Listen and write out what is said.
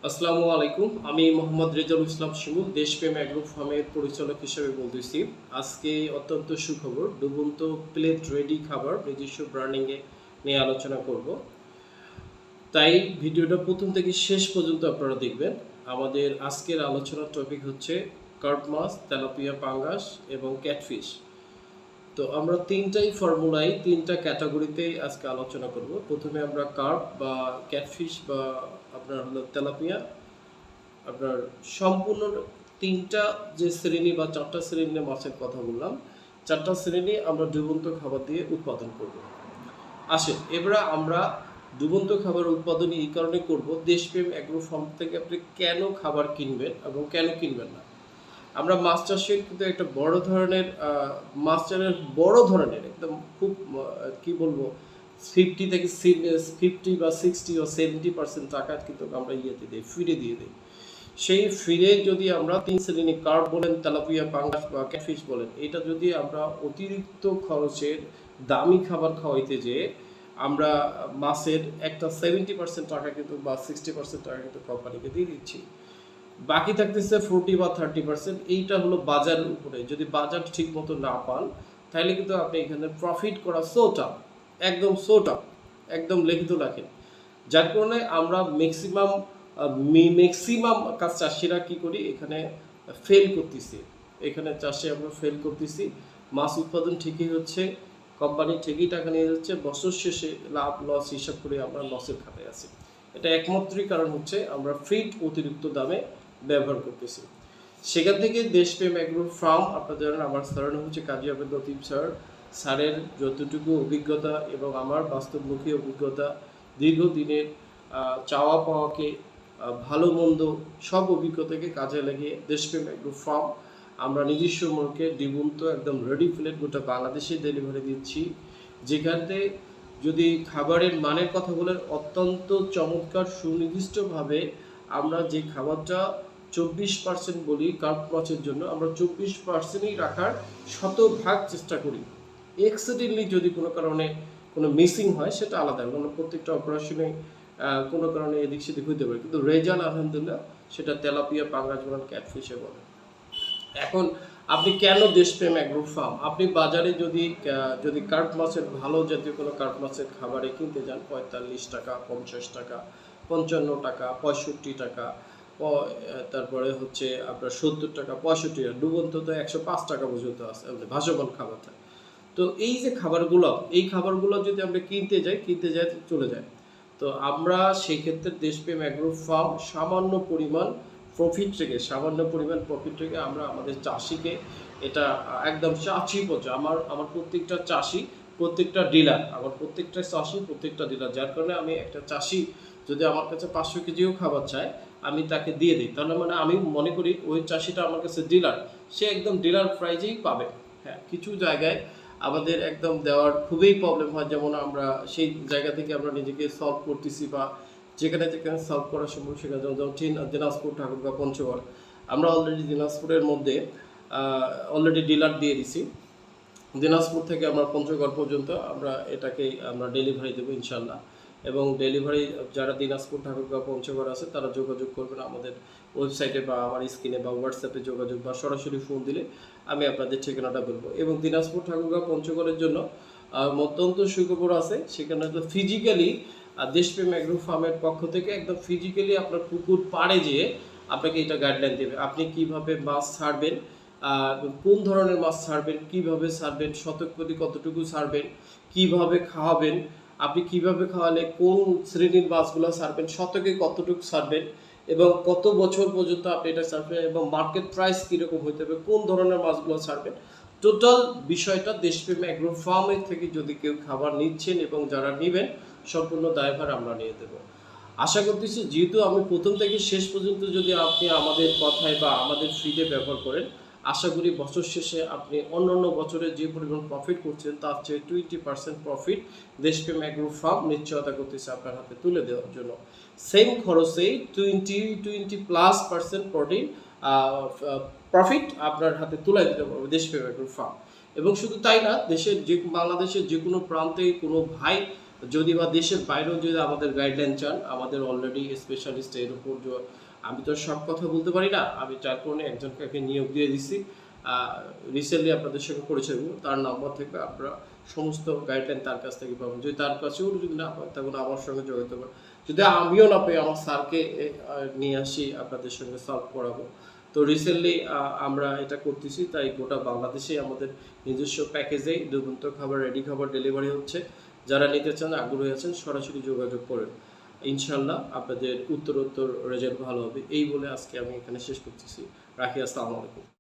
আসসালামু আলাইকুম। আমি মোহাম্মদ রেজাউল ইসলাম শিমুল, দেশপ্রেম অ্যাগ্রো ফার্মের পরিচালক হিসেবে বলতেছি। আজকে অত্যন্ত সুখবর, ডুবন্ত প্লেট রেডি খাবার নিজস্ব ব্র্যান্ডিংয়ে নিয়ে আলোচনা করব। তাই ভিডিওটা প্রথম থেকে শেষ পর্যন্ত আপনারা দেখবেন। আমাদের আজকের আলোচনার টপিক হচ্ছে কার্প মাছ, তেলাপিয়া পাঙ্গাস এবং ক্যাটফিশ। তো আমরা তিনটাই ফর্মুলায় তিনটা ক্যাটাগরিতে আজকে আলোচনা করব। প্রথমে আমরা কার্প বা ক্যাটফিশ বা আপনার হলো তেলাপিয়া, আপনার সম্পূর্ণ তিনটা যে শ্রেণী বা চারটা শ্রেণীর মাছের কথা বললাম, চারটা শ্রেণী আমরা ডুবন্ত খাবার দিয়ে উৎপাদন করব। আসেন এবারে আমরা ডুবন্ত খাবার উৎপাদন এই কারণে করব, দেশপ্রেম অ্যাগ্রো ফার্ম থেকে আপনি কেন খাবার কিনবেন এবং কেন কিনবেন না। আমরা মাছ চাষের কিন্তু একটা বড় ধরনের মাছ চাষের বড় ধরনের একদম খুব কি বলবো 50 বা 60 বা 70% টাকা কিন্তু আমরা ইয়েতে দিই, ফিরে দিয়ে দিই। সেই ফিরে যদি আমরা তিন শ্রেণী কার্প বলেন, তেলাপিয়া পাঙ্গাস বা ক্যাটফিশ বলেন, এটা যদি আমরা অতিরিক্ত খরচের দামি খাবার খাওয়াইতে যেয়ে আমরা মাছের একটা 70% টাকা কিন্তু বা 60% টাকা কিন্তু কোম্পানিকে দিয়ে দিচ্ছি, বাকি থাকতেছে 40 বা 30%। এইটা হলো বাজারের উপরে। যদি বাজার ঠিক মতো না পান তাহলে কিন্তু আপনি এখানে প্রফিট করা সোটা একদম লিখিত রাখেন। যার কারণে আমরা ম্যাক্সিমাম কাজ চাষিরা কি করি, এখানে ফেল করতেছি। এখানে চাষে আমরা ফেল করতেছি। মাছ উৎপাদন ঠিকই হচ্ছে, কোম্পানি ঠিকই টাকা নিয়ে যাচ্ছে, বছর শেষে লাভ লস হিসাব করে আমরা লসের খাতায় আছি। এটা একমাত্রই কারণ হচ্ছে আমরা ফিড অতিরিক্ত দামে ব্যবহার করতেছি। সেখান থেকে দেশপ্রেম অ্যাগ্রো ফার্ম, আপনারা জানেন আমার স্যারের নাম হচ্ছে কাজী আবেদ লতিফ স্যার। স্যারের যতটুকু অভিজ্ঞতা এবং আমার বাস্তবমুখী অভিজ্ঞতা, দীর্ঘদিনের চাওয়া পাওয়াকে, ভালো মন্দ সব অভিজ্ঞতাকে কাজে লাগিয়ে দেশপ্রেম অ্যাগ্রো ফার্ম আমরা নিজস্ব মূল্যে ডিবন্ত একদম রেডি প্লেট গোটা বাংলাদেশে ডেলিভারি দিচ্ছি। যেখানে যদি খাবারের মানের কথা বলেন, অত্যন্ত চমৎকার সুনির্দিষ্টভাবে আমরা যে খাবারটা 24% বলি কার্প মাছের জন্য, আমরা 24%ই রাখার শতভাগ চেষ্টা করি। এক্সিডেন্টলি যদি কোনো কারণে কোনো মিসিং হয় সেটা আলাদা, কারণ প্রত্যেকটা অপারেশনে কোনো কারণে এদিক সেদিক হইতে পারে, কিন্তু রেজাল্ট আলহামদুলিল্লাহ সেটা তেলাপিয়া পাঙ্গাস বলেন ক্যাটফিশে বলেন। এখন আপনি কেন দেশপ্রেম অ্যাগ্রো ফার্ম, আপনি বাজারে যদি কার্প মাছের ভালো জাতীয় কোনো কার্প মাছের খাবারে কিনতে যান 45 টাকা, 50 টাকা, 55 টাকা, 65 টাকা, তারপরে হচ্ছে আপনার 70 টাকা, 65 টাকা, ডুবন্ত তো 105 টাকা পর্যন্ত আছে ভাসমান খাবার থাকে। তো এই যে খাবারগুলো, এই খাবারগুলো যদি আমরা কিনতে যাই চলে যায়। তো আমরা সেই ক্ষেত্রে দেশপ্রেম অ্যাগ্রো ফার্ম সামান্য পরিমাণ প্রফিট থেকে আমরা আমাদের চাষিকে এটা একদম চাষি পর্যায়ে আমার প্রত্যেকটা চাষি, প্রত্যেকটা ডিলার, প্রত্যেকটা ডিলার, যার কারণে আমি একটা চাষি যদি আমার কাছে 500 কেজিও খাবার চায় আমি তাকে দিয়ে দিই, তাহলে মানে আমি মনে করি ওই চাষিটা আমার কাছে ডিলার, সে একদম ডিলার প্রাইজেই পাবে। হ্যাঁ, কিছু জায়গায় আমাদের একদম দেওয়ার খুবই প্রবলেম হয়, যেমন আমরা সেই জায়গা থেকে আমরা নিজেকে সলভ করতেছি বা যেখানে যেখানে সলভ করা সম্ভব সেখানে, যেমন দিনাজপুর, ঠাকুরগাঁও, পঞ্চগড়, আমরা অলরেডি দিনাজপুরের মধ্যে অলরেডি ডিলার দিয়ে দিছি। দিনাজপুর থেকে আমরা পঞ্চগড় পর্যন্ত আমরা ডেলিভারি দেবো ইনশাল্লাহ। এবং ডেলিভারি যারা দিনাজপুর, ঠাকুরগাঁও, পঞ্চগড় আছে তারা যোগাযোগ করবেন আমাদের ওয়েবসাইটে বা আমার স্ক্রিনে বা হোয়াটসঅ্যাপে যোগাযোগ বা সরাসরি ফোন দিলে আমি আপনাদের ঠিকানাটা বলবো। এবং দিনাজপুর, ঠাকুরগাঁও, পঞ্চগড়ের জন্য অত্যন্ত সুখবর আছে, সেখানে তো ফিজিক্যালি দেশপ্রেম অ্যাগ্রো ফার্মের পক্ষ থেকে একদম ফিজিক্যালি আপনার পুকুর পাড়ে যেয়ে আপনাকে এটা গাইডলাইন দেবে, আপনি কিভাবে মাছ ছাড়বেন, কোন ধরনের মাছ ছাড়বেন, কিভাবে ছাড়বেন, শতকপতি কতটুকু ছাড়বেন, কিভাবে খাওয়াবেন, আপনি কিভাবে খাওয়ালে কোন শ্রেণীর মাছগুলো ছাড়বেন, শতকে কতটুকু ছাড়বেন এবং কত বছর পর্যন্ত আপনি এটা ছাড়বেন এবং মার্কেট প্রাইস কীরকম হইতে হবে, কোন ধরনের মাছগুলো ছাড়বেন, টোটাল বিষয়টা দেশপ্রেম অ্যাগ্রো ফার্মের থেকে যদি কেউ খাবার নিচ্ছেন এবং যারা নেবেন সম্পূর্ণ দায়ভার আমরা নিয়ে দেব। আশা করতেছি যেহেতু আমি প্রথম থেকে শেষ পর্যন্ত যদি আপনি আমাদের কথায় বা আমাদের ফিডে ব্যবহার করেন, আশা করি বছর শেষে আপনি অন্যান্য বছরে যে পরিমাণ প্রফিট করছেন তার চেয়ে 20% প্রফিট দেশপ্রেম অ্যাগ্রো ফার্ম নিশ্চয়তা করতেছে আপনার হাতে তুলে দেওয়ার জন্য। সেম খরচেই 20+ প্রোটিন প্রফিট আপনার হাতে তুলে দিতে পারবে দেশপ্রেম অ্যাগ্রো ফার্ম। এবং শুধু তাই না, বাংলাদেশের যে কোনো প্রান্তে কোনো ভাই যদি বা দেশের বাইরেও যদি আমাদের গাইডলাইন চান, আমাদের অলরেডি স্পেশালিস্ট এর উপর আমি তো সব কথা বলতে পারি না, আমি যার কারণে একজনকে নিয়োগ দিয়ে দিছি। রিসেন্টলি আপনাদের সঙ্গে পরিচয় হবো, তার নাম্বার থাকবে, আপনারা সমস্ত গাইডলাইন তার কাছ থেকে পাবেন। যদি তার কাছেও যদি না পান, তখন আমার সঙ্গে যোগাযোগ করবেন। যদি আমিও না পাই, আমার স্যারকে নিয়ে আসি, আপনাদের সঙ্গে সলভ করাবো। তো রিসেন্টলি আমরা এটা করতেছি, তাই গোটা বাংলাদেশে আমাদের নিজস্ব প্যাকেজেই দুর্গন্ত খাবার, রেডি খাবার ডেলিভারি হচ্ছে। যারা নিতে চান, আগ্রহী আছেন, সরাসরি যোগাযোগ করেন। ইনশাল্লাহ আপনাদের উত্তরোত্তর রেজাল্ট ভালো হবে। এই বলে আজকে আমি এখানে শেষ করতেছি। রাখি, আসসালামু আলাইকুম।